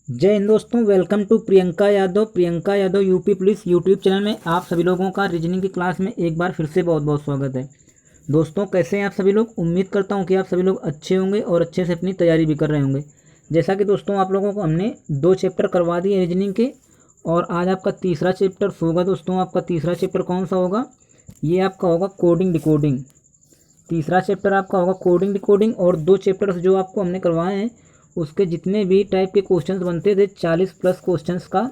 जय हिंद दोस्तों, welcome to Priyanka Yadav UP police YouTube channel में आप सभी लोगों का रीजनिंग की क्लास में एक बार फिर से बहुत बहुत स्वागत है। दोस्तों, कैसे हैं आप सभी लोग। उम्मीद करता हूं कि आप सभी लोग अच्छे होंगे और अच्छे से अपनी तैयारी भी कर रहे होंगे। जैसा कि दोस्तों आप लोगों को हमने 2 चैप्टर करवा दिए रीजनिंग के और आज आपका तीसरा चैप्टर होगा। दोस्तों, आपका तीसरा चैप्टर कौन सा होगा, ये आपका होगा कोडिंग डिकोडिंग। तीसरा चैप्टर आपका होगा कोडिंग डिकोडिंग और 2 चैप्टर्स जो आपको हमने करवाए हैं उसके जितने भी टाइप के क्वेश्चंस बनते थे 40 प्लस क्वेश्चंस का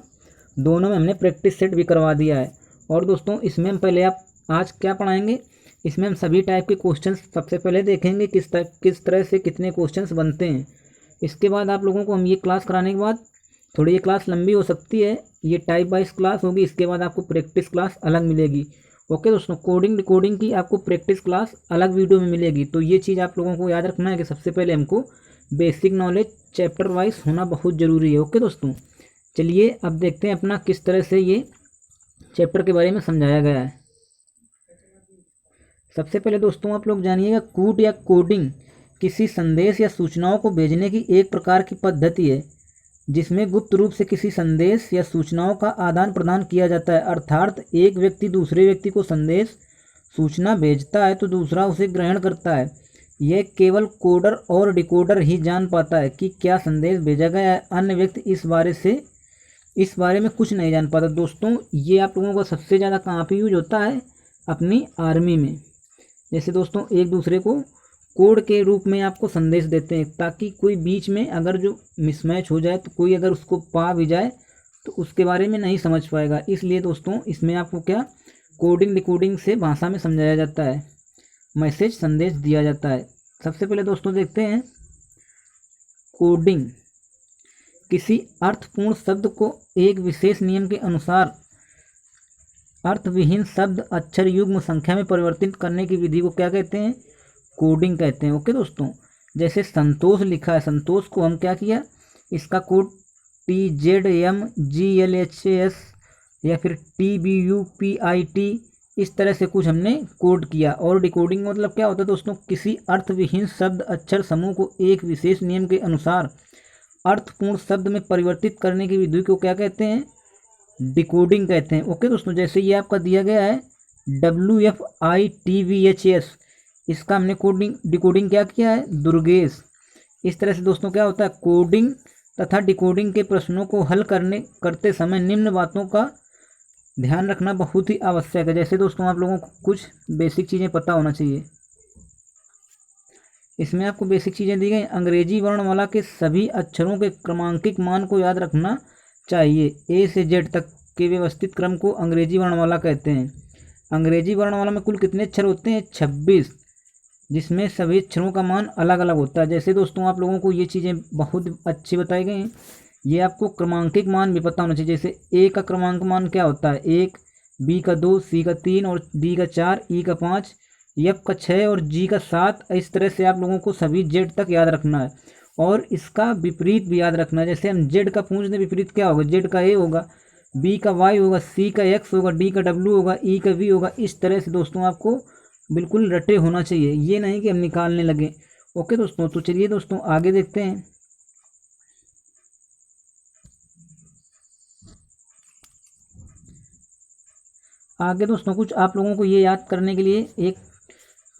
दोनों में हमने प्रैक्टिस सेट भी करवा दिया है। और दोस्तों इसमें हम पहले आप आज क्या पढ़ाएंगे, इसमें हम सभी टाइप के क्वेश्चंस सबसे पहले देखेंगे किस तरह से कितने क्वेश्चंस बनते हैं। इसके बाद आप लोगों को हम ये क्लास कराने के बाद थोड़ी ये क्लास लंबी हो सकती है, ये टाइप वाइज क्लास होगी। इसके बाद आपको प्रैक्टिस क्लास अलग मिलेगी। ओके दोस्तों, कोडिंग डिकोडिंग की आपको प्रैक्टिस क्लास अलग वीडियो में मिलेगी। तो ये चीज़ आप लोगों को याद रखना है कि सबसे पहले हमको बेसिक नॉलेज चैप्टर वाइज होना बहुत ज़रूरी है। ओके दोस्तों, चलिए अब देखते हैं अपना किस तरह से ये चैप्टर के बारे में समझाया गया है। सबसे पहले दोस्तों आप लोग जानिएगा, कूट या कोडिंग किसी संदेश या सूचनाओं को भेजने की एक प्रकार की पद्धति है जिसमें गुप्त रूप से किसी संदेश या सूचनाओं का आदान प्रदान किया जाता है। अर्थात एक व्यक्ति दूसरे व्यक्ति को संदेश सूचना भेजता है तो दूसरा उसे ग्रहण करता है। यह केवल कोडर और डिकोडर ही जान पाता है कि क्या संदेश भेजा गया है। अन्य व्यक्ति इस बारे में कुछ नहीं जान पाता। दोस्तों ये आप लोगों का सबसे ज़्यादा कहाँ पे यूज होता है, अपनी आर्मी में। जैसे दोस्तों एक दूसरे को कोड के रूप में आपको संदेश देते हैं ताकि कोई बीच में अगर जो मिसमैच हो जाए तो कोई अगर उसको पा भी जाए तो उसके बारे में नहीं समझ पाएगा। इसलिए दोस्तों इसमें आपको क्या कोडिंग डिकोडिंग से भाषा में समझाया जाता है, मैसेज संदेश दिया जाता है। सबसे पहले दोस्तों देखते हैं कोडिंग। किसी अर्थपूर्ण शब्द को एक विशेष नियम के अनुसार अर्थविहीन शब्द अक्षर युग्म संख्या में परिवर्तित करने की विधि को क्या कहते हैं, कोडिंग कहते हैं। ओके दोस्तों, जैसे संतोष लिखा है, संतोष को हम क्या किया, इसका कोड TZMGLHS या फिर TBUPIT इस तरह से कुछ हमने कोड किया। और डिकोडिंग मतलब क्या होता है दोस्तों, किसी अर्थविहीन शब्द अक्षर समूह को एक विशेष नियम के अनुसार अर्थपूर्ण शब्द में परिवर्तित करने की विधि को क्या कहते हैं, डिकोडिंग कहते हैं। ओके दोस्तों, जैसे ये आपका दिया गया है WFITVHS, इसका हमने कोडिंग डिकोडिंग क्या किया है, दुर्गेश। इस तरह से दोस्तों क्या होता है, कोडिंग तथा डिकोडिंग के प्रश्नों को हल करते समय निम्न बातों का ध्यान रखना बहुत ही आवश्यक है। जैसे दोस्तों आप लोगों को कुछ बेसिक चीज़ें पता होना चाहिए। इसमें आपको बेसिक चीज़ें दी गई। अंग्रेजी वर्णमाला के सभी अक्षरों के क्रमांकित मान को याद रखना चाहिए। A से Z तक के व्यवस्थित क्रम को अंग्रेजी वर्णमाला कहते हैं। अंग्रेजी वर्णमाला में कुल कितने अक्षर होते हैं, 26, जिसमें सभी अक्षरों का मान अलग अलग होता है। जैसे दोस्तों आप लोगों को ये चीज़ें बहुत अच्छी बताई गई हैं। ये आपको क्रमांकित मान भी पता होना चाहिए। जैसे A का क्रमांक मान क्या होता है, 1, B का 2, C का 3 और D का 4, E का 5, F का 6 और G का 7। इस तरह से आप लोगों को सभी Z तक याद रखना है और इसका विपरीत भी याद रखना है। जैसे हम Z का पूछ दें, विपरीत क्या होगा, Z का A होगा, B का Y होगा, C का X होगा, D का W होगा, E का V होगा। इस तरह से दोस्तों आपको बिल्कुल रटे होना चाहिए, ये नहीं कि हम निकालने लगे। ओके दोस्तों, तो चलिए दोस्तों आगे देखते हैं। आगे दोस्तों कुछ आप लोगों को ये याद करने के लिए एक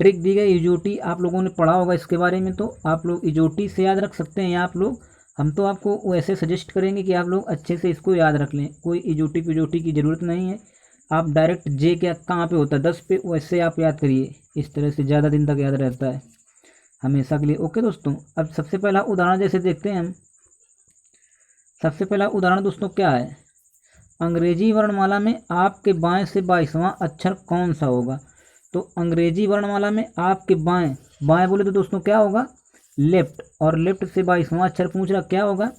ट्रिक दी गई, इजोटी। आप लोगों ने पढ़ा होगा इसके बारे में, तो आप लोग इजोटी से याद रख सकते हैं। या आप लोग, हम तो आपको वैसे सजेस्ट करेंगे कि आप लोग अच्छे से इसको याद रख लें। कोई इजोटी पिजोटी की ज़रूरत नहीं है। आप डायरेक्ट जे क्या कहाँ पे होता है, 10 पे, वैसे आप याद करिए। इस तरह से ज़्यादा दिन तक याद रहता है हमेशा के लिए। ओके दोस्तों, अब सबसे पहला उदाहरण जैसे देखते हैं हम। सबसे पहला उदाहरण दोस्तों क्या है, अंग्रेजी वर्णमाला में आपके बाएं से 22वां अक्षर कौन सा होगा। तो अंग्रेजी वर्णमाला में आपके बाएं, बाएं बोले तो दोस्तों क्या होगा, लेफ्ट। और लेफ्ट से 22वां अक्षर पूछ रहा, क्या होगा,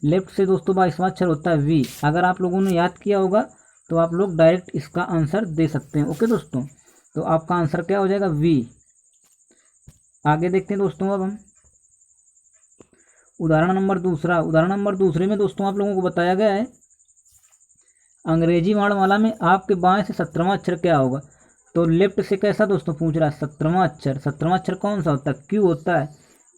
लेफ्ट से दोस्तों 22वां अक्षर होता है वी। अगर आप लोगों ने याद किया होगा तो आप लोग डायरेक्ट इसका आंसर दे सकते हैं। ओके दोस्तों, तो आपका आंसर क्या हो जाएगा, वी। आगे देखते हैं दोस्तों अब हम उदाहरण नंबर दूसरा। उदाहरण नंबर दूसरे में दोस्तों आप लोगों को बताया गया है अंग्रेजी वर्णमाला में आपके बाएं से 17वां अक्षर क्या होगा। तो लेफ्ट से कैसा दोस्तों पूछ रहा है, 17वां अक्षर। 17वां अक्षर कौन सा होता है, क्यू होता है।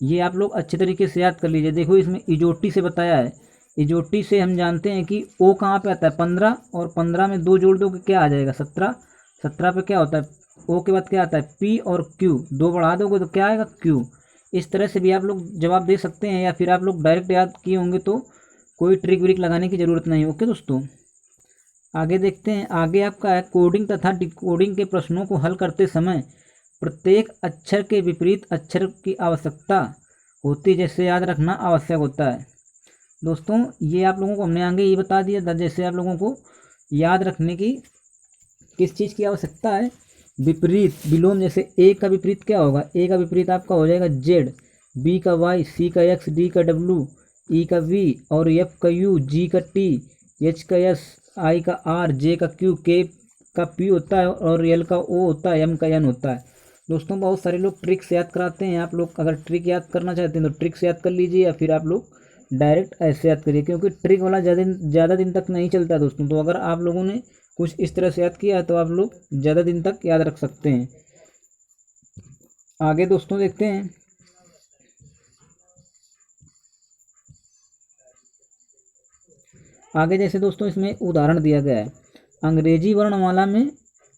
ये आप लोग अच्छे तरीके से याद कर लीजिए। देखो इसमें इजोटी से बताया है इजोटी से हम जानते हैं कि ओ कहाँ पे आता है 15, और 15 में 2 जोड़ दो कि क्या आ जाएगा 17। 17 पे क्या होता है ओ के बाद क्या आता है पी, और क्यू 2 बढ़ा दोगे तो क्या आएगा क्यू। इस तरह से भी आप लोग जवाब दे सकते हैं, या फिर आप लोग डायरेक्ट याद किए होंगे तो कोई ट्रिक व्रिक लगाने की ज़रूरत नहीं। ओके दोस्तों, आगे देखते हैं। आगे आपका है कोडिंग तथा डिकोडिंग के प्रश्नों को हल करते समय प्रत्येक अक्षर के विपरीत अक्षर की आवश्यकता होती है, जैसे याद रखना आवश्यक होता है। दोस्तों ये आप लोगों को हमने आगे ये बता दिया था, जैसे आप लोगों को याद रखने की किस चीज़ की आवश्यकता है, विपरीत विलोम। जैसे ए का विपरीत क्या होगा, ए का विपरीत आपका हो जाएगा जेड, बी का वाई, सी का एक्स, डी का डब्लू, ई का वी, और एफ का यू, जी का टी, एच का एस, आई का आर, जे का क्यू, के का पी होता है, और एल का ओ होता है, एम का एन होता है। दोस्तों बहुत सारे लोग ट्रिक्स याद कराते हैं, आप लोग अगर ट्रिक याद करना चाहते हैं तो ट्रिक्स याद कर लीजिए, या फिर आप लोग डायरेक्ट ऐसे याद करिए, क्योंकि ट्रिक वाला ज़्यादा दिन तक नहीं चलता दोस्तों। तो अगर आप लोगों ने कुछ इस तरह से याद किया है तो आप लोग ज़्यादा दिन तक याद रख सकते हैं। आगे दोस्तों देखते हैं। आगे जैसे दोस्तों इसमें उदाहरण दिया गया है, अंग्रेजी वर्णमाला में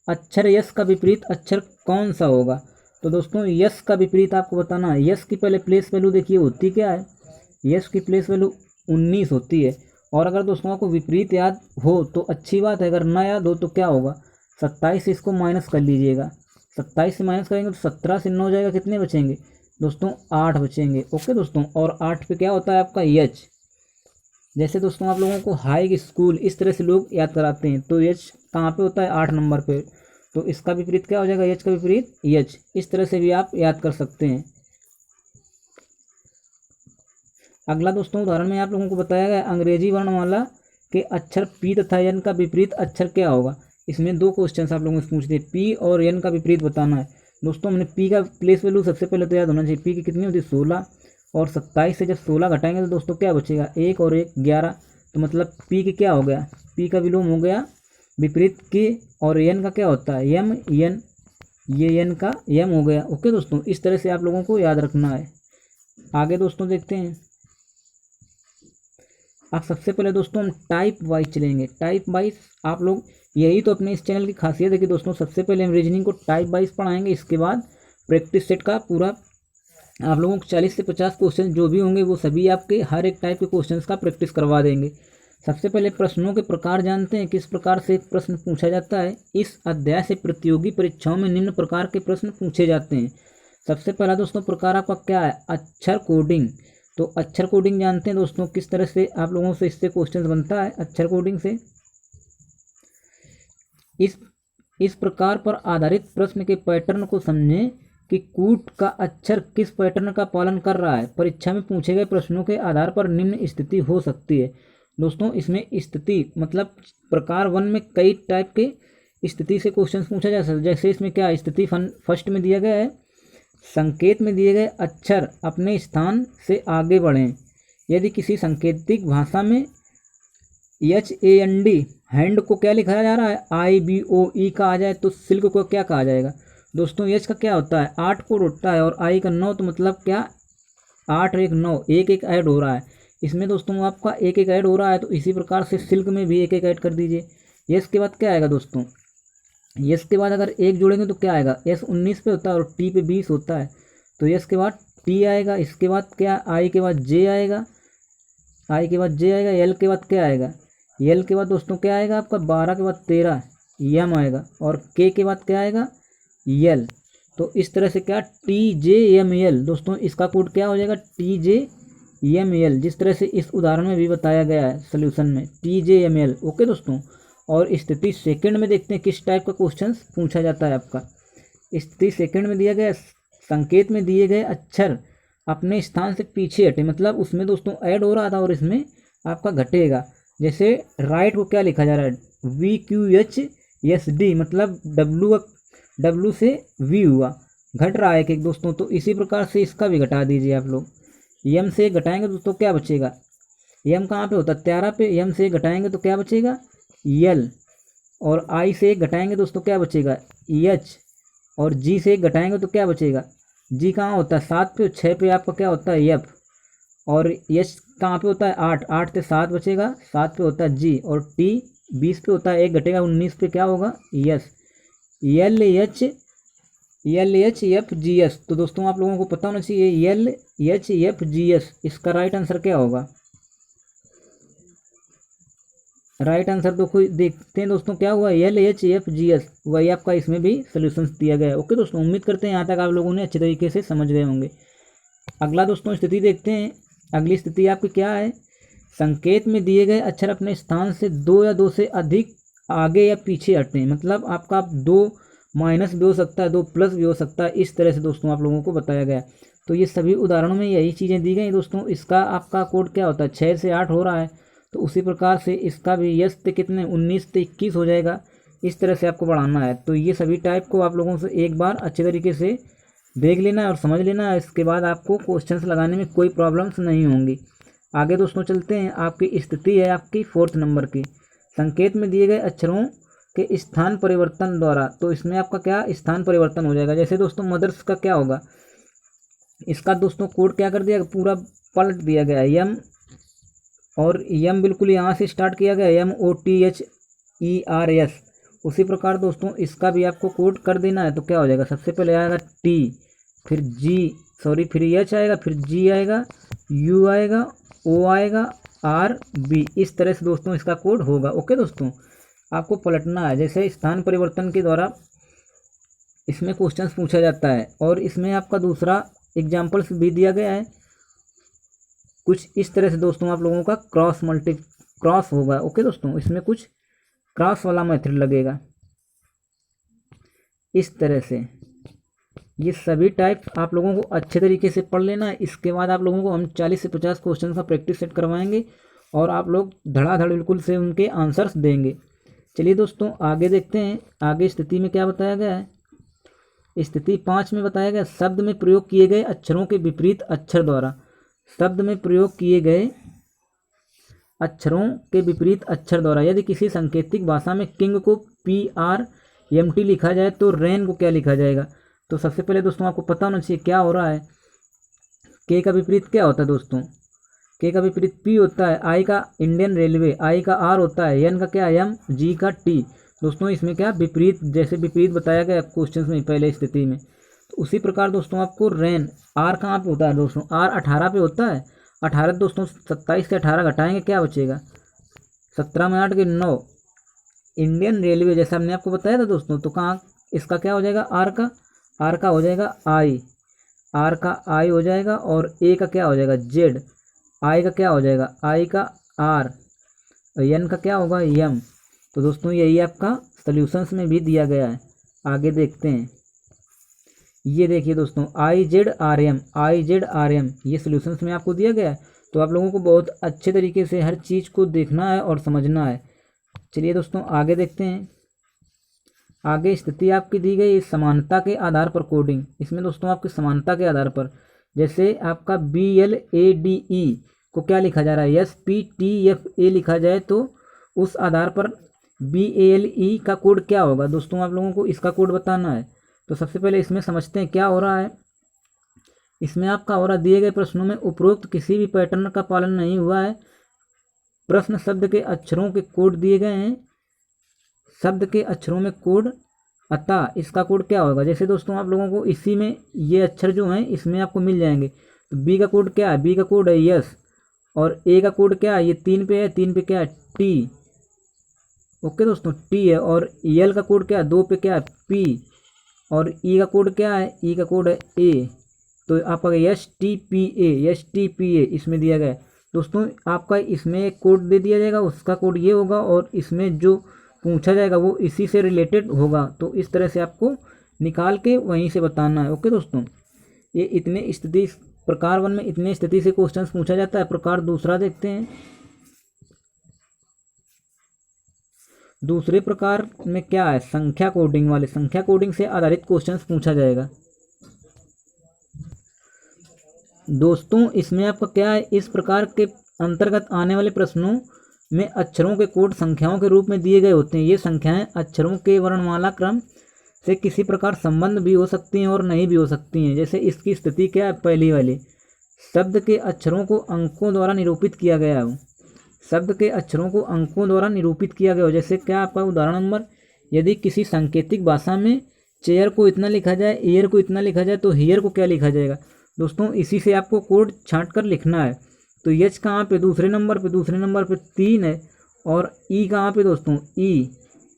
अक्षर यस का विपरीत अक्षर कौन सा होगा। तो दोस्तों यस का विपरीत आपको बताना है। यस की पहले प्लेस वैल्यू देखिए होती क्या है, यस की प्लेस वैल्यू 19 होती है। और अगर दोस्तों आपको विपरीत याद हो तो अच्छी बात है, अगर ना याद हो तो क्या होगा 27 से इसको माइनस कर लीजिएगा। 27 से माइनस करेंगे तो 17 से 9 जाएगा, कितने बचेंगे दोस्तों 8 बचेंगे। ओके दोस्तों, और 8 पे क्या होता है आपका एच। जैसे दोस्तों आप लोगों को हाई स्कूल इस तरह से लोग याद कराते हैं, तो एच कहाँ पे होता है 8 नंबर पे, तो इसका विपरीत क्या हो जाएगा एच का विपरीत एच। इस तरह से भी आप याद कर सकते हैं। अगला दोस्तों उदाहरण में आप लोगों को बताया गया अंग्रेजी वर्णमाला के अक्षर पी तथा एन का विपरीत अक्षर क्या होगा। इसमें 2 क्वेश्चन आप लोगों से पूछ दिए, पी और एन का विपरीत बताना है। दोस्तों हमने पी का प्लेस वैल्यू सबसे पहले तो याद होना चाहिए, पी की कितनी होती है 16, और 27 से जब 16 घटाएंगे तो दोस्तों क्या बचेगा 1 और 1 11। तो मतलब पी की क्या हो गया, पी का विलोम हो गया विपरीत के, और एन का क्या होता है एम, एन, ये एन का एम हो गया। ओके दोस्तों, इस तरह से आप लोगों को याद रखना है। आगे दोस्तों देखते हैं। अब सबसे पहले दोस्तों हम टाइप वाइज चलेंगे। टाइप वाइज आप लोग, यही तो अपने इस चैनल की खासियत है कि दोस्तों सबसे पहले हम रीजनिंग को टाइप वाइज पढ़ाएंगे, इसके बाद प्रैक्टिस सेट का पूरा आप लोगों को 40 से 50 क्वेश्चन जो भी होंगे वो सभी आपके हर एक टाइप के क्वेश्चंस का प्रैक्टिस करवा देंगे। सबसे पहले प्रश्नों के प्रकार जानते हैं, किस प्रकार से एक प्रश्न पूछा जाता है। इस अध्याय से प्रतियोगी परीक्षाओं में निम्न प्रकार के प्रश्न पूछे जाते हैं। सबसे पहला दोस्तों प्रकार आपका क्या है, अक्षर कोडिंग। तो अक्षर कोडिंग जानते हैं दोस्तों किस तरह से आप लोगों से इससे क्वेश्चन बनता है अक्षर कोडिंग से। इस प्रकार पर आधारित प्रश्न के पैटर्न को समझें कि कूट का अक्षर किस पैटर्न का पालन कर रहा है। परीक्षा में पूछे गए प्रश्नों के आधार पर निम्न स्थिति हो सकती है। दोस्तों इसमें स्थिति मतलब प्रकार 1 में कई टाइप के स्थिति से क्वेश्चन पूछा जा सकता है। जैसे इसमें क्या स्थिति फर्स्ट में दिया गया है, संकेत में दिए गए अक्षर अपने स्थान से आगे बढ़ें। यदि किसी सांकेतिक भाषा में HAND हैंड को क्या लिखा जा रहा है IBOE का आ जाए तो सिल्क को क्या कहा जाएगा। दोस्तों एच का क्या होता है 8 कोड होता है, और आई का 9, तो मतलब क्या 8 और 1 9, एक एक ऐड हो रहा है इसमें दोस्तों आपका एक एक ऐड हो रहा है। तो इसी प्रकार से सिल्क में भी एक एक ऐड कर दीजिए। यस के बाद क्या आएगा दोस्तों, यस के बाद अगर एक जोड़ेंगे तो क्या आएगा, एस 19 पे होता है और टी पे 20 होता है, तो यस के बाद टी आएगा। इसके बाद क्या आई के बाद जे आएगा, आई के बाद जे आएगा। एल के बाद क्या आएगा, एल के बाद दोस्तों क्या आएगा आपका 12 के बाद 13 एम आएगा, और के के बाद क्या आएगा यल। तो इस तरह से क्या TJML दोस्तों इसका कोड क्या हो जाएगा TJML, जिस तरह से इस उदाहरण में भी बताया गया है सोल्यूशन में TJML। ओके दोस्तों, और स्थिति सेकंड में देखते हैं किस टाइप का क्वेश्चन पूछा जाता है आपका। स्थिति सेकंड में दिया गया संकेत में दिए गए अक्षर अपने स्थान से पीछे हटे, मतलब उसमें दोस्तों ऐड हो रहा था और इसमें आपका घटेगा। जैसे राइट को क्या लिखा जा रहा है VQHSD, मतलब डब्लू से वी हुआ, घट रहा है एक दोस्तों। तो इसी प्रकार से इसका भी घटा दीजिए आप लोग। यम से घटाएंगे दोस्तों क्या बचेगा, यम कहाँ पे होता है 13 पे, यम से घटाएंगे तो क्या बचेगा यल, और आई से घटाएंगे दोस्तों क्या बचेगा एच, और जी से घटाएंगे तो क्या बचेगा जी कहाँ होता है 7 पे, 6 पे आपका क्या होता है एफ। और यश कहाँ पे होता है 8, 8 से 7 बचेगा, 7 पे होता है जी, और टी 20 पे होता है 1 घटेगा 19 पे क्या होगा यस। LHFGS। तो दोस्तों आप लोगों को पता होना चाहिए LHFGS इसका राइट आंसर क्या होगा। राइट आंसर तो कोई देखते हैं दोस्तों क्या हुआ LHFGS, वही आपका इसमें भी सोल्यूशन दिया गया है। ओके दोस्तों, उम्मीद करते हैं यहाँ तक आप लोगों ने अच्छे तरीके से समझ गए होंगे। अगला दोस्तों स्थिति देखते हैं। अगली स्थिति आपकी क्या है, संकेत में दिए गए अक्षर अपने स्थान से 2 या 2 से अधिक आगे या पीछे हटते हैं। मतलब आपका 2 माइनस भी हो सकता है, 2 प्लस भी हो सकता है, इस तरह से दोस्तों आप लोगों को बताया गया। तो ये सभी उदाहरणों में यही चीज़ें दी गई दोस्तों। इसका आपका कोड क्या होता है 6 से 8 हो रहा है, तो उसी प्रकार से इसका भी यस से कितने 19 से 21 हो जाएगा। इस तरह से आपको बढ़ाना है। तो ये सभी टाइप को आप लोगों से एक बार अच्छे तरीके से देख लेना है और समझ लेना है। इसके बाद आपको क्वेश्चंस लगाने में कोई प्रॉब्लम्स नहीं होंगी। आगे दोस्तों चलते हैं। आपकी स्थिति है आपकी 4th नंबर की, संकेत में दिए गए अक्षरों के स्थान परिवर्तन द्वारा। तो इसमें आपका क्या स्थान परिवर्तन हो जाएगा। जैसे दोस्तों मदर्स का क्या होगा, इसका दोस्तों कोड क्या कर दिया, पूरा पलट दिया गया है यम, और यम बिल्कुल यहाँ से स्टार्ट किया गया MOTHERS। उसी प्रकार दोस्तों इसका भी आपको कोड कर देना है। तो क्या हो जाएगा, सबसे पहले आएगा टी, फिर जी फिर एच आएगा, फिर जी आएगा, यू आएगा, ओ आएगा, आर बी। इस तरह से दोस्तों इसका कोड होगा। ओके दोस्तों, आपको पलटना है। जैसे स्थान परिवर्तन के द्वारा इसमें क्वेश्चंस पूछा जाता है, और इसमें आपका दूसरा एग्जाम्पल्स भी दिया गया है। कुछ इस तरह से दोस्तों आप लोगों का क्रॉस होगा। ओके दोस्तों, इसमें कुछ क्रॉस वाला मेथड लगेगा इस तरह से। ये सभी टाइप आप लोगों को अच्छे तरीके से पढ़ लेना है। इसके बाद आप लोगों को हम 40 से 50 क्वेश्चन का प्रैक्टिस सेट करवाएंगे, और आप लोग धड़ाधड़ बिल्कुल से उनके आंसर्स देंगे। चलिए दोस्तों आगे देखते हैं। आगे स्थिति में क्या बताया गया है। स्थिति 5 में बताया गया, शब्द में प्रयोग किए गए अक्षरों के विपरीत अक्षर द्वारा। शब्द में प्रयोग किए गए अक्षरों के विपरीत अक्षर द्वारा यदि किसी सांकेतिक भाषा में किंग को PRMT लिखा जाए तो रेन को क्या लिखा जाएगा। तो सबसे पहले दोस्तों आपको पता होना चाहिए क्या हो रहा है। के का विपरीत क्या होता है दोस्तों, के का विपरीत P होता है, आई का इंडियन रेलवे, आई का R होता है, एन का क्या M, जी का T। दोस्तों इसमें क्या विपरीत, जैसे विपरीत बताया गया क्वेश्चन में पहले स्थिति में। तो उसी प्रकार दोस्तों आपको रेन आर कहाँ पे होता है दोस्तों, आर 18 पे होता है। 18 दोस्तों 27 से 18 घटाएंगे क्या बचेगा, 17 में 8 के 9। इंडियन रेलवे जैसा हमने आपको बताया था दोस्तों, तो कहाँ इसका क्या हो जाएगा, आर का हो जाएगा आई, आर का आई हो जाएगा, और ए का क्या हो जाएगा जेड, आई का क्या हो जाएगा आई का आर, एन का क्या होगा एम। तो दोस्तों यही आपका सॉल्यूशंस में भी दिया गया है। आगे देखते हैं। ये देखिए दोस्तों IZRM ये सॉल्यूशंस में आपको दिया गया है। तो आप लोगों को बहुत अच्छे तरीके से हर चीज़ को देखना है और समझना है। चलिए दोस्तों आगे देखते हैं। आगे स्थिति आपकी दी गई समानता के आधार पर कोडिंग। इसमें दोस्तों आपकी समानता के आधार पर, जैसे आपका BLADE को क्या लिखा जा रहा है SPTFA लिखा जाए, तो उस आधार पर BALE का कोड क्या होगा दोस्तों, आप लोगों को इसका कोड बताना है। तो सबसे पहले इसमें समझते हैं क्या हो रहा है। इसमें आपका हो रहा, दिए गए प्रश्नों में उपरोक्त किसी भी पैटर्न का पालन नहीं हुआ है। प्रश्न शब्द के अक्षरों के कोड दिए गए हैं, शब्द के अक्षरों में कोड, अतः इसका कोड क्या होगा। जैसे दोस्तों आप लोगों को इसी में ये अक्षर जो हैं इसमें आपको मिल जाएंगे। तो बी का कोड क्या है, बी का कोड है यस, और ए का कोड क्या है, ये 3 पे है, 3 पे क्या है टी। ओके दोस्तों टी है, और एल का कोड क्या है, 2 पे क्या है पी, और ई का कोड क्या है, ई का कोड है ए। तो आपका STPA इसमें दिया गया है। दोस्तों आपका इसमें एक कोड दे दिया जाएगा, उसका कोड ये होगा, और इसमें जो पूछा जाएगा वो इसी से रिलेटेड होगा। तो इस तरह से आपको निकाल के वहीं से बताना है। ओके दोस्तों, ये इतने स्थिति, प्रकार 1 में इतने स्थिति से क्वेश्चंस पूछा जाता है। प्रकार दूसरा देखते हैं। दूसरे प्रकार में क्या है, संख्या कोडिंग वाले, संख्या कोडिंग से आधारित क्वेश्चंस पूछा जाएगा। दोस्तों इसमें आपका क्या है, इस प्रकार के अंतर्गत आने वाले प्रश्नों में अक्षरों के कोड संख्याओं के रूप में दिए गए होते हैं। ये संख्याएं अक्षरों के वर्णमाला क्रम से किसी प्रकार संबंध भी हो सकती हैं और नहीं भी हो सकती हैं। जैसे इसकी स्थिति क्या है, पहली वाली शब्द के अक्षरों को अंकों द्वारा निरूपित किया गया हो, शब्द के अक्षरों को अंकों द्वारा निरूपित किया गया हो। जैसे क्या आपका उदाहरण नंबर, यदि किसी सांकेतिक भाषा में चेयर को इतना लिखा जाए, एयर को इतना लिखा जाए, तो हियर को क्या लिखा जाएगा दोस्तों। इसी से आपको कोड छांट कर लिखना है। तो यच कहाँ पे, दूसरे नंबर पे, दूसरे नंबर पे 3 है। और ई कहाँ पे दोस्तों, ई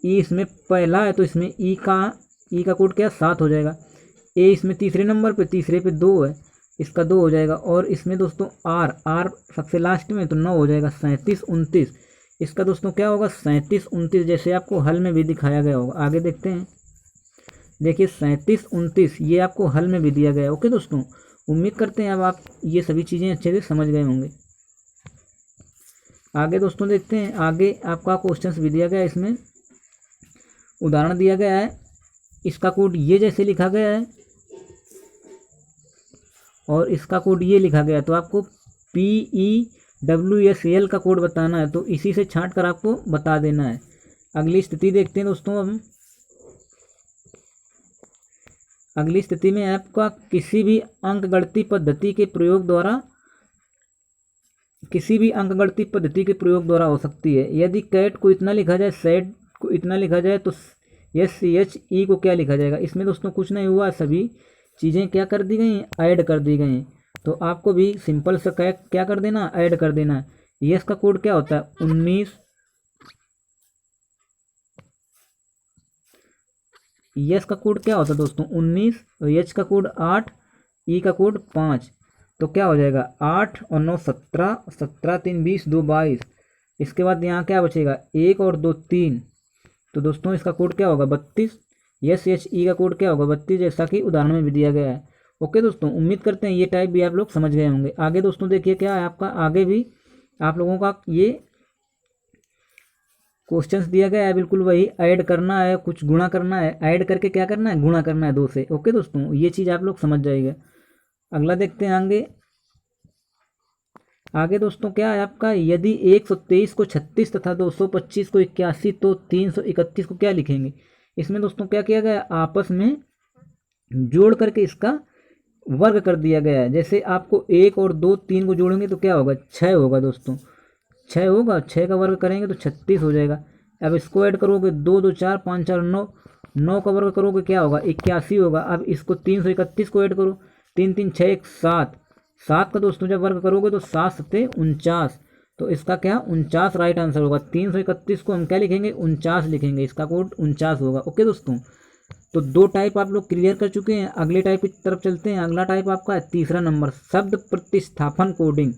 इसमें पहला है, तो इसमें ई का कोड क्या 7 हो जाएगा। ए इसमें तीसरे नंबर पे, तीसरे पे 2 है, इसका 2 हो जाएगा। और इसमें दोस्तों आर सबसे लास्ट में, तो 9 हो जाएगा। 37 29 इसका दोस्तों क्या होगा, 37 29, जैसे आपको हल में भी दिखाया गया होगा। आगे देखते हैं, देखिए 37 29 ये आपको हल में भी दिया गया है। ओके दोस्तों, उम्मीद करते हैं अब आप ये सभी चीज़ें अच्छे से समझ गए होंगे। आगे दोस्तों देखते हैं, आगे आपका क्वेश्चंस भी दिया गया है, इसमें उदाहरण दिया गया है। इसका कोड ये जैसे लिखा गया है और इसका कोड ये लिखा गया है, तो आपको PEWSL का कोड बताना है। तो इसी से छांट कर आपको बता देना है। अगली स्थिति देखते हैं दोस्तों। अब अगली स्थिति में आपका किसी भी अंकगणितीय पद्धति के प्रयोग द्वारा हो सकती है। यदि कैट को इतना लिखा जाए, सेट को इतना लिखा जाए, तो SCHE को क्या लिखा जाएगा। इसमें दोस्तों कुछ नहीं हुआ, सभी चीज़ें क्या कर दी गई हैं, ऐड कर दी गई हैं। तो आपको भी सिंपल सा क्या कर देना, ऐड कर देना। यस का कोड क्या होता है, 19। यस का कोड क्या होता है दोस्तों, 19। और एच का कोड 8, ई का कोड 5। तो क्या हो जाएगा, 8 और 9 17, 17 3 20, 2 22। इसके बाद यहाँ क्या बचेगा, 1 और 2 3। तो दोस्तों इसका कोड क्या होगा, 32। SHE का कोड क्या होगा, 32, जैसा कि उदाहरण में भी दिया गया है। ओके दोस्तों, उम्मीद करते हैं ये टाइप भी आप लोग समझ गए होंगे। आगे दोस्तों देखिए क्या है आपका, आगे भी आप लोगों का ये क्वेश्चंस दिया गया है, बिल्कुल वही ऐड करना है, कुछ गुणा करना है। ऐड करके क्या करना है, गुणा करना है 2 से। ओके दोस्तों, ये चीज़ आप लोग समझ जाइएगा। अगला देखते हैं आगे दोस्तों क्या है आपका, यदि 123 को 36 तथा 225 को 81, तो 331 को क्या लिखेंगे। इसमें दोस्तों क्या किया गया, आपस में जोड़ करके इसका वर्ग कर दिया गया है। जैसे आपको 1 और 2 3 को जोड़ेंगे तो क्या होगा, 6 होगा दोस्तों, 6 होगा। 6 का वर्ग करेंगे तो 36 हो जाएगा। अब इसको ऐड करोगे, 2 2 4 5 4 9, 9 का वर्ग करोगे क्या होगा, 81 होगा। अब इसको 331 को ऐड करो, 3 3 6 1 7, 7 का दोस्तों जब वर्ग करोगे तो 7 7 49। तो इसका क्या 49 राइट आंसर होगा। 331 को हम क्या लिखेंगे, 49 लिखेंगे, इसका कोड 49 होगा। ओके दोस्तों, तो 2 टाइप आप लोग क्लियर कर चुके हैं। अगले टाइप की तरफ चलते हैं। अगला टाइप आपका है तीसरा नंबर, शब्द प्रतिस्थापन कोडिंग।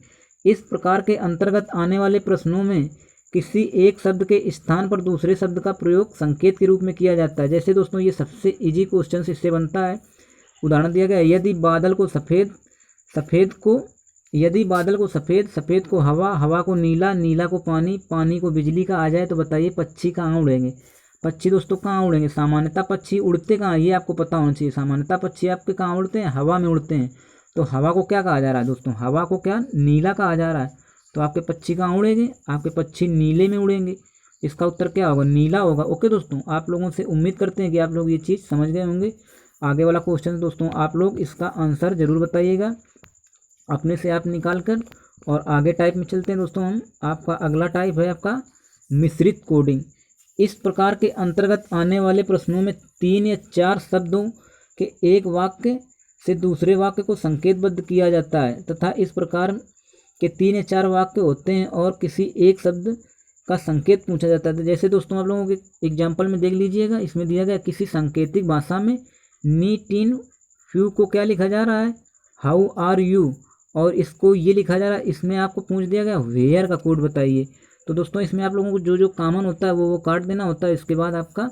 इस प्रकार के अंतर्गत आने वाले प्रश्नों में किसी एक शब्द के स्थान पर दूसरे शब्द का प्रयोग संकेत के रूप में किया जाता है। जैसे दोस्तों ये सबसे इजी क्वेश्चन इससे बनता है। उदाहरण दिया गया है, यदि बादल को सफ़ेद, सफ़ेद को हवा, हवा को नीला, नीला को पानी, पानी को बिजली का आ जाए, तो बताइए पक्षी कहाँ उड़ेंगे। पक्षी दोस्तों कहाँ उड़ेंगे, सामान्यतः पक्षी उड़ते कहाँ, ये आपको पता होना चाहिए। सामान्यतः पक्षी आपके कहाँ उड़ते हैं, हवा में उड़ते हैं। तो हवा को क्या कहा जा रहा है दोस्तों, हवा को क्या नीला कहा जा रहा है। तो आपके पक्षी कहाँ उड़ेंगे, आपके पक्षी नीले में उड़ेंगे। इसका उत्तर क्या होगा, नीला होगा। ओके दोस्तों, आप लोगों से उम्मीद करते हैं कि आप लोग ये चीज़ समझ गए होंगे। आगे वाला क्वेश्चन दोस्तों आप लोग इसका आंसर जरूर बताइएगा अपने से आप निकाल कर। और आगे टाइप में चलते हैं दोस्तों हम। आपका अगला टाइप है आपका मिश्रित कोडिंग। इस प्रकार के अंतर्गत आने वाले प्रश्नों में 3 या 4 शब्दों के एक वाक्य से दूसरे वाक्य को संकेतबद्ध किया जाता है तथा इस प्रकार के 3 या 4 वाक्य होते हैं और किसी एक शब्द का संकेत पूछा जाता है। जैसे दोस्तों आप लोगों के एग्जाम्पल में देख लीजिएगा, इसमें दिया गया किसी सांकेतिक भाषा में नीट इन फ्यू को क्या लिखा जा रहा है, हाउ आर यू, और इसको ये लिखा जा रहा है। इसमें आपको पूछ दिया गया वेयर का कोड बताइए। तो दोस्तों इसमें आप लोगों को जो जो कॉमन होता है वो काट देना होता है, इसके बाद आपका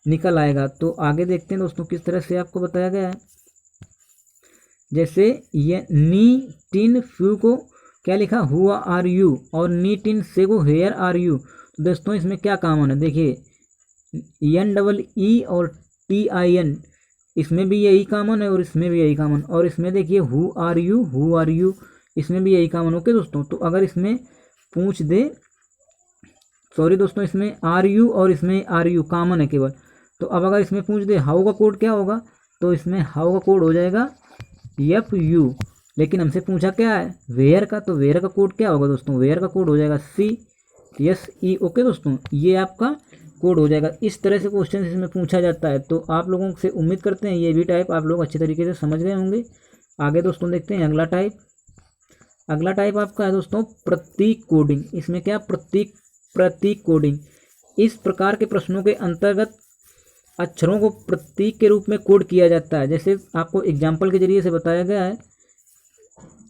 निकल आएगा। तो आगे देखते हैं दोस्तों किस तरह से आपको बताया गया है। जैसे ये नी टिन फ्यू को क्या लिखा, हुआ आर यू, और नी टिन से को हेयर आर यू। तो दोस्तों इसमें क्या कॉमन है, देखिए NEE और TIN, इसमें भी यही कॉमन है और इसमें भी यही कॉमन। और इसमें देखिए हु आर यू, इसमें भी यही कॉमन। ओके दोस्तों, तो अगर इसमें पूछ दे, सॉरी दोस्तों, इसमें आर यू और इसमें आर यू कॉमन है केवल। तो अब अगर इसमें पूछ दे हाउ का कोड क्या होगा, तो इसमें हाउ का कोड हो जाएगा FU। लेकिन हमसे पूछा क्या है, वेयर का, तो वेयर का कोड क्या होगा दोस्तों, वेयर का कोड हो जाएगा CSE। ओके दोस्तों, ये आपका कोड हो जाएगा। इस तरह से क्वेश्चन इसमें पूछा जाता है। तो आप लोगों से उम्मीद करते हैं ये भी टाइप आप लोग अच्छे तरीके से समझ गए होंगे। आगे दोस्तों देखते हैं अगला टाइप। अगला टाइप आपका है दोस्तों प्रतीक कोडिंग। इसमें क्या, प्रतीक कोडिंग। इस प्रकार के प्रश्नों के अंतर्गत अक्षरों को प्रतीक के रूप में कोड किया जाता है। जैसे आपको एग्जाम्पल के जरिए से बताया गया है,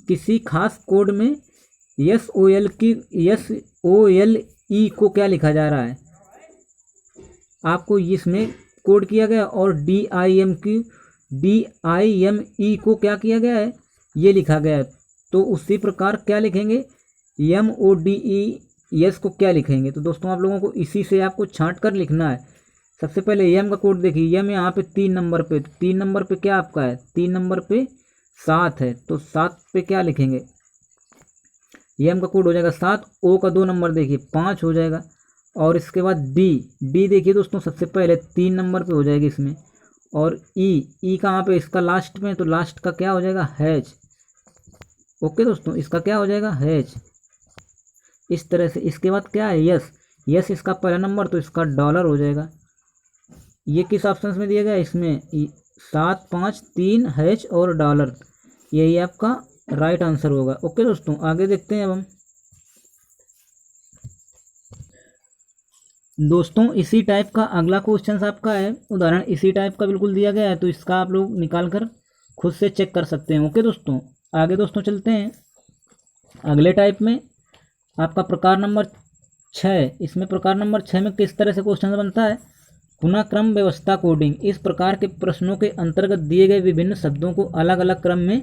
किसी खास कोड में SOLE को क्या लिखा जा रहा है, आपको इसमें कोड किया गया, और DIME को क्या किया गया है, ये लिखा गया है। तो उसी प्रकार क्या लिखेंगे, MODES को क्या लिखेंगे। तो दोस्तों आप लोगों को इसी से आपको छांट कर लिखना है। सबसे पहले यम का कोड देखिए, यम यहाँ पे 3 नंबर पे, 3 नंबर पे क्या आपका है, 3 नंबर पे 7 है, तो 7 पे क्या लिखेंगे, यम का कोड हो जाएगा 7। ओ का 2 नंबर देखिए 5 हो जाएगा। और इसके बाद डी देखिए दोस्तों, सबसे पहले 3 नंबर पे हो जाएगी इसमें। और ई कहाँ पे, इसका लास्ट में, तो लास्ट का क्या हो जाएगा, हैच। ओके दोस्तों, इसका क्या हो जाएगा, हैच। इस तरह से। इसके बाद क्या है, यस इसका पहला नंबर, तो इसका डॉलर हो जाएगा। ये किस ऑप्शन में दिया गया है, इसमें 7 5 3 हैच और डॉलर, यही आपका राइट आंसर होगा। ओके दोस्तों, आगे देखते हैं अब हम। दोस्तों इसी टाइप का अगला क्वेश्चन आपका है, उदाहरण इसी टाइप का बिल्कुल दिया गया है, तो इसका आप लोग निकाल कर खुद से चेक कर सकते हैं। ओके दोस्तों, आगे दोस्तों चलते हैं अगले टाइप में। आपका प्रकार नंबर 6। इसमें प्रकार नंबर 6 में किस तरह से क्वेश्चन बनता है, पुनः क्रम व्यवस्था कोडिंग। इस प्रकार के प्रश्नों के अंतर्गत दिए गए विभिन्न शब्दों को अलग अलग क्रम में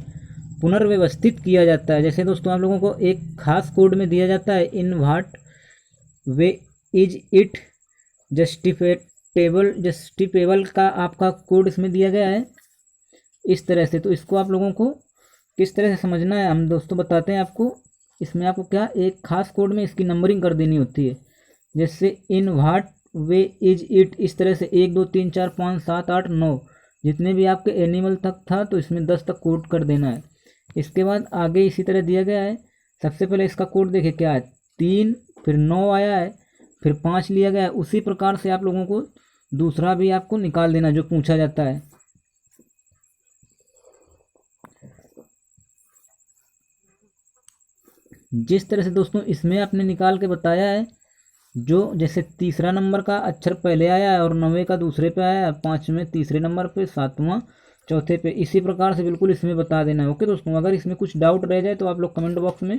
पुनर्व्यवस्थित किया जाता है। जैसे दोस्तों आप लोगों को एक खास कोड में दिया जाता है, in what way is it justifiable का आपका कोड इसमें दिया गया है इस तरह से। तो इसको आप लोगों को किस तरह से समझना है, हम दोस्तों बताते हैं आपको। इसमें आपको क्या, एक खास कोड में इसकी नंबरिंग कर देनी होती है। जैसे इन व्हाट वे इज इट, इस तरह से 1 2 3 4 5 7 8 9 जितने भी आपके एनिमल तक था, तो इसमें 10 तक कोड कर देना है। इसके बाद आगे इसी तरह दिया गया है। सबसे पहले इसका कोड देखिए क्या है, 3 फिर 9 आया है, फिर 5 लिया गया है। उसी प्रकार से आप लोगों को दूसरा भी आपको निकाल देना जो पूछा जाता है। जिस तरह से दोस्तों इसमें आपने निकाल के बताया है, जो जैसे तीसरा नंबर का अक्षर पहले आया है और 9वें का दूसरे पे आया है, 5वें तीसरे नंबर पे, 7वां चौथे पे, इसी प्रकार से बिल्कुल इसमें बता देना है। ओके दोस्तों, अगर इसमें कुछ डाउट रह जाए तो आप लोग कमेंट बॉक्स में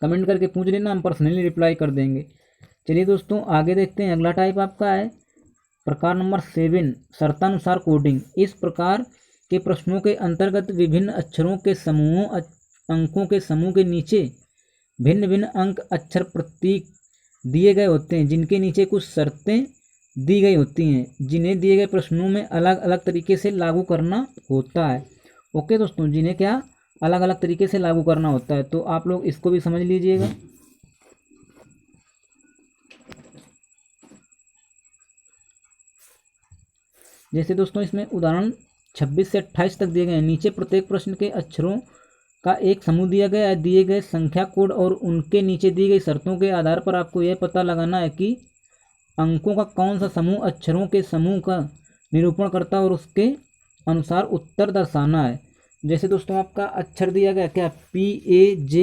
कमेंट करके पूछ लेना, हम पर्सनली रिप्लाई कर देंगे। चलिए दोस्तों आगे देखते हैं। अगला टाइप आपका है प्रकार नंबर 7, शर्तानुसार कोडिंग। इस प्रकार के प्रश्नों के अंतर्गत विभिन्न अक्षरों के समूहों अंकों के समूह के नीचे भिन्न भिन्न अंक अक्षर प्रतीक दिए गए होते हैं, जिनके नीचे कुछ शर्तें दी गई होती हैं, जिन्हें दिए गए प्रश्नों में अलग अलग तरीके से लागू करना होता है। ओके दोस्तों, जिन्हें क्या अलग अलग तरीके से लागू करना होता है। तो आप लोग इसको भी समझ लीजिएगा। जैसे दोस्तों इसमें उदाहरण 26 से 28 तक दिए गए हैं। नीचे प्रत्येक प्रश्न के अक्षरों का एक समूह दिया गया है। दिए गए संख्या कोड और उनके नीचे दी गई शर्तों के आधार पर आपको यह पता लगाना है कि अंकों का कौन सा समूह अक्षरों के समूह का निरूपण करता है और उसके अनुसार उत्तर दर्शाना है। जैसे दोस्तों आपका अक्षर दिया गया क्या, PAJIMERUK,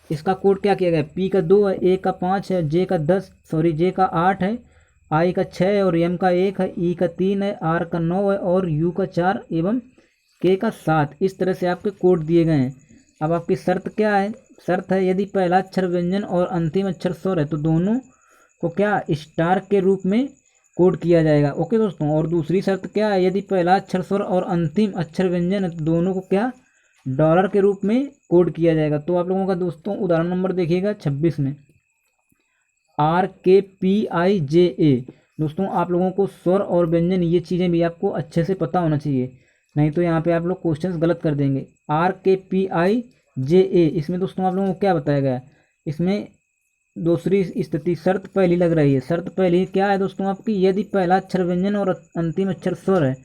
इसका कोड क्या किया गया, P का 2 है, A का 5 है, J का 8 है, I का 6 है और M का 1 है, E का 3 है, R का 9 है और U का 4 एवं K का 7। इस तरह से आपके कोड दिए गए हैं। अब आपकी शर्त क्या है, शर्त है यदि पहला अक्षर व्यंजन और अंतिम अक्षर स्वर है तो दोनों को क्या स्टार के रूप में कोड किया जाएगा। ओके दोस्तों, और दूसरी शर्त क्या है, यदि पहला अक्षर स्वर और अंतिम अक्षर व्यंजन है तो दोनों को क्या डॉलर के रूप में कोड किया जाएगा। तो आप लोगों का दोस्तों उदाहरण नंबर देखिएगा 26 में RKPIJA। दोस्तों आप लोगों को स्वर और व्यंजन ये चीज़ें भी आपको अच्छे से पता होना चाहिए, नहीं तो यहाँ पे आप लोग क्वेश्चंस गलत कर देंगे। RKPIJA, इसमें दोस्तों आप लोगों को क्या बताया गया, इसमें दूसरी स्थिति शर्त पहली लग रही है। शर्त पहली क्या है दोस्तों आपकी, यदि पहला अक्षर व्यंजन और अंतिम अक्षर स्वर है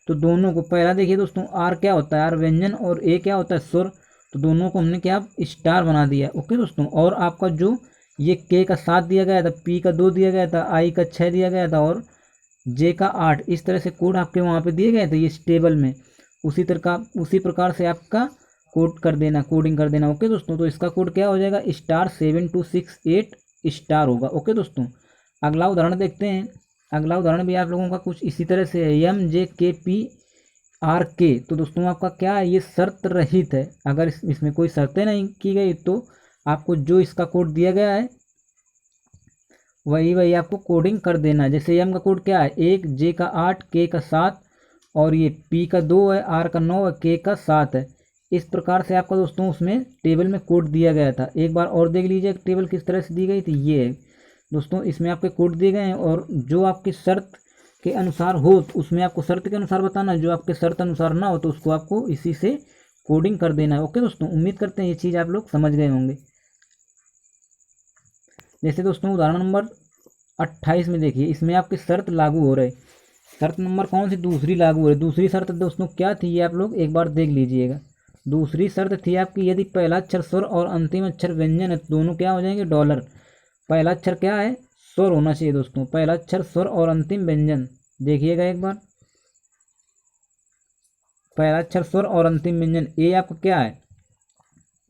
तो दोनों को पहला देखिए दोस्तों, आर क्या होता है, आर व्यंजन और ए क्या होता है स्वर, तो दोनों को हमने क्या स्टार बना दिया। ओके दोस्तों, और आपका जो ये के का 7 दिया गया था, पी का 2 दिया गया था, आई का 6 दिया गया था और जे का 8, इस तरह से कोड आपके वहाँ पे दिए गए थे इस टेबल में। उसी प्रकार से आपका कोड कर देना, कोडिंग कर देना। ओके दोस्तों, तो इसका कोड क्या हो जाएगा, *7268 स्टार होगा। ओके दोस्तों, अगला उदाहरण देखते हैं। अगला उदाहरण भी आप लोगों का कुछ इसी तरह से है, MJKPRK। तो दोस्तों आपका क्या है, ये शर्त रहित है। अगर इसमें कोई शर्तें नहीं की गई तो आपको जो इसका कोड दिया गया है वही आपको कोडिंग कर देना है। जैसे एम का कोड क्या है, 1, जे का 8, के का 7 और ये पी का 2 है, आर का 9 है, के का 7 है। इस प्रकार से आपका दोस्तों उसमें टेबल में कोड दिया गया था। एक बार और देख लीजिए टेबल किस तरह से दी गई थी। ये है दोस्तों, इसमें आपके कोड दिए गए हैं और जो आपकी शर्त के अनुसार हो तो उसमें आपको शर्त के अनुसार बताना है, जो आपके शर्त अनुसार ना हो तो उसको आपको इसी से कोडिंग कर देना है। ओके दोस्तों, उम्मीद करते हैं ये चीज़ आप लोग समझ गए होंगे। जैसे दोस्तों उदाहरण नंबर 28 में देखिए, इसमें आपकी शर्त लागू हो रही। शर्त नंबर कौन सी, दूसरी लागू हो रही। दूसरी शर्त दोस्तों क्या थी, ये आप लोग एक बार देख लीजिएगा। दूसरी शर्त थी आपकी, यदि पहला अक्षर स्वर और अंतिम अक्षर व्यंजन है तो दोनों क्या हो जाएंगे, डॉलर। पहला अक्षर क्या है, स्वर होना चाहिए दोस्तों। पहला अक्षर स्वर और अंतिम व्यंजन, देखिएगा एक बार। पहला अक्षर स्वर और अंतिम व्यंजन। ए आपका क्या है,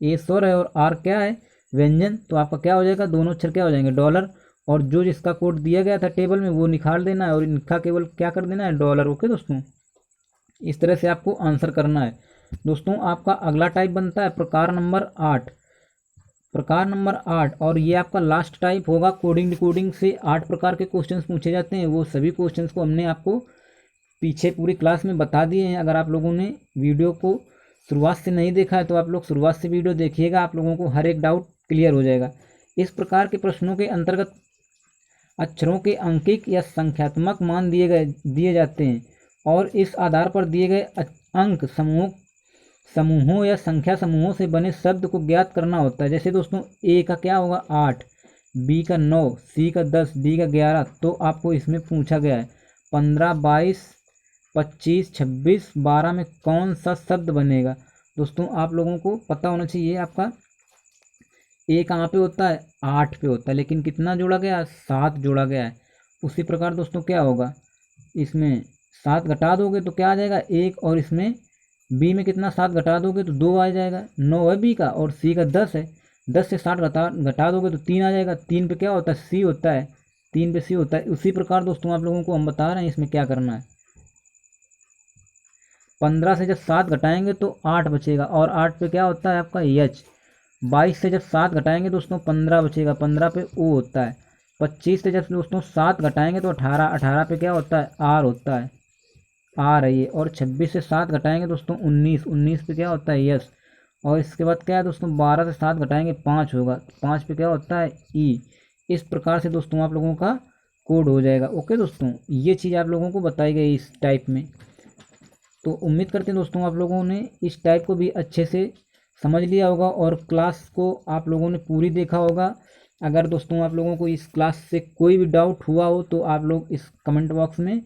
ए स्वर है और आर क्या है, व्यंजन। तो आपका क्या हो जाएगा, दोनों अक्षर क्या हो जाएंगे, डॉलर। और जो जिसका कोड दिया गया था टेबल में वो निकाल देना है और इनका केवल क्या कर देना है, डॉलर। ओके दोस्तों, इस तरह से आपको आंसर करना है। दोस्तों आपका अगला टाइप बनता है प्रकार नंबर 8। प्रकार नंबर 8 और ये आपका लास्ट टाइप होगा। कोडिंग डिकोडिंग से 8 प्रकार के क्वेश्चंस पूछे जाते हैं। वो सभी क्वेश्चंस को हमने आपको पीछे पूरी क्लास में बता दिए हैं। अगर आप लोगों ने वीडियो को शुरुआत से नहीं देखा है तो आप लोग शुरुआत से वीडियो देखिएगा, आप लोगों को हर एक डाउट क्लियर हो जाएगा। इस प्रकार के प्रश्नों के अंतर्गत अक्षरों के अंकिक या संख्यात्मक मान दिए जाते हैं और इस आधार पर दिए गए अंक समूहों या संख्या समूहों से बने शब्द को ज्ञात करना होता है। जैसे दोस्तों ए का क्या होगा, 8, बी का 9, सी का 10, डी का 11। तो आपको इसमें पूछा गया है 15, 22, 25, 26, 12 में कौन सा शब्द बनेगा। दोस्तों आप लोगों को पता होना चाहिए, आपका ए कहाँ पे होता है, 8 पे होता है, लेकिन कितना जोड़ा गया, 7 जोड़ा गया है। उसी प्रकार दोस्तों क्या होगा, इसमें 7 घटा दोगे तो क्या आ जाएगा, 1। और इसमें बी में कितना, 7 घटा दोगे तो 2 आ जाएगा। 9 है बी का और सी का 10 है। 10 से 7 घटा दोगे तो 3 आ जाएगा। 3 पे क्या होता है, सी होता है। 3 पे सी होता है। उसी प्रकार दोस्तों आप लोगों को हम बता रहे हैं इसमें क्या करना है। 15 से जब 7 घटाएंगे तो 8 बचेगा और 8 पे क्या होता है आपका, एच। 22 से जब 7 घटाएंगे दोस्तों 15 बचेगा, 15 पे ओ होता है। 25 से जब दोस्तों 7 घटाएंगे तो 18, 18 पे क्या होता है, आर होता है, आर है ये। और 26 से 7 घटाएंगे दोस्तों 19, 19 पे क्या होता है, यस। और इसके बाद क्या है दोस्तों, 12 से 7 घटाएंगे 5 होगा, 5 पे क्या होता है, ई। इस प्रकार से दोस्तों आप लोगों का कोड हो जाएगा। ओके दोस्तों, ये चीज़ आप लोगों को बताई गई इस टाइप में। तो उम्मीद करते हैं दोस्तों आप लोगों ने इस टाइप को भी अच्छे से समझ लिया होगा और क्लास को आप लोगों ने पूरी देखा होगा। अगर दोस्तों आप लोगों को इस क्लास से कोई भी डाउट हुआ हो तो आप लोग इस कमेंट बॉक्स में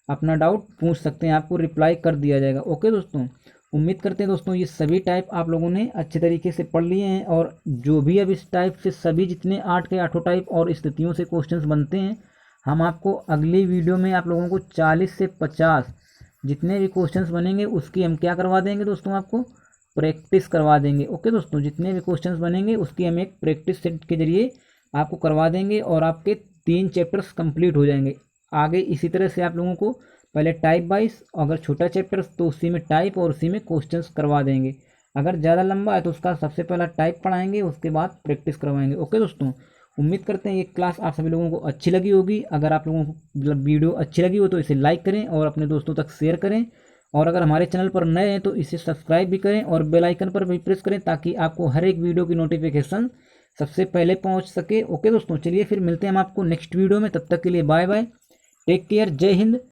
अपना डाउट पूछ सकते हैं, आपको रिप्लाई कर दिया जाएगा। ओके दोस्तों, उम्मीद करते हैं दोस्तों ये सभी टाइप आप लोगों ने अच्छे तरीके से पढ़ लिए हैं और जो भी अब इस टाइप से सभी जितने 8 के 8 टाइप और स्थितियों से क्वेश्चंस बनते हैं, हम आपको अगली वीडियो में आप लोगों को 40 से 50 जितने भी क्वेश्चंस बनेंगे उसकी हम क्या करवा देंगे दोस्तों, आपको प्रैक्टिस करवा देंगे। ओके दोस्तों, जितने भी क्वेश्चंस बनेंगे उसकी हम एक प्रैक्टिस सेट के जरिए आपको करवा देंगे और आपके 3 चैप्टर्स कंप्लीट हो जाएंगे। आगे इसी तरह से आप लोगों को पहले टाइप वाइज, अगर छोटा चैप्टर तो उसी में टाइप और उसी में क्वेश्चंस करवा देंगे। अगर ज़्यादा लंबा है तो उसका सबसे पहला टाइप पढ़ाएंगे, उसके बाद प्रैक्टिस करवाएंगे। ओके दोस्तों, उम्मीद करते हैं ये क्लास आप सभी लोगों को अच्छी लगी होगी। अगर आप लोगों को वीडियो अच्छी लगी हो तो इसे लाइक करें और अपने दोस्तों तक शेयर करें। और अगर हमारे चैनल पर नए हैं तो इसे सब्सक्राइब भी करें और बेल आइकन पर भी प्रेस करें ताकि आपको हर एक वीडियो की नोटिफिकेशन सबसे पहले पहुंच सके। ओके दोस्तों, चलिए फिर मिलते हैं हम आपको नेक्स्ट वीडियो में। तब तक के लिए बाय बाय, टेक केयर, जय हिंद।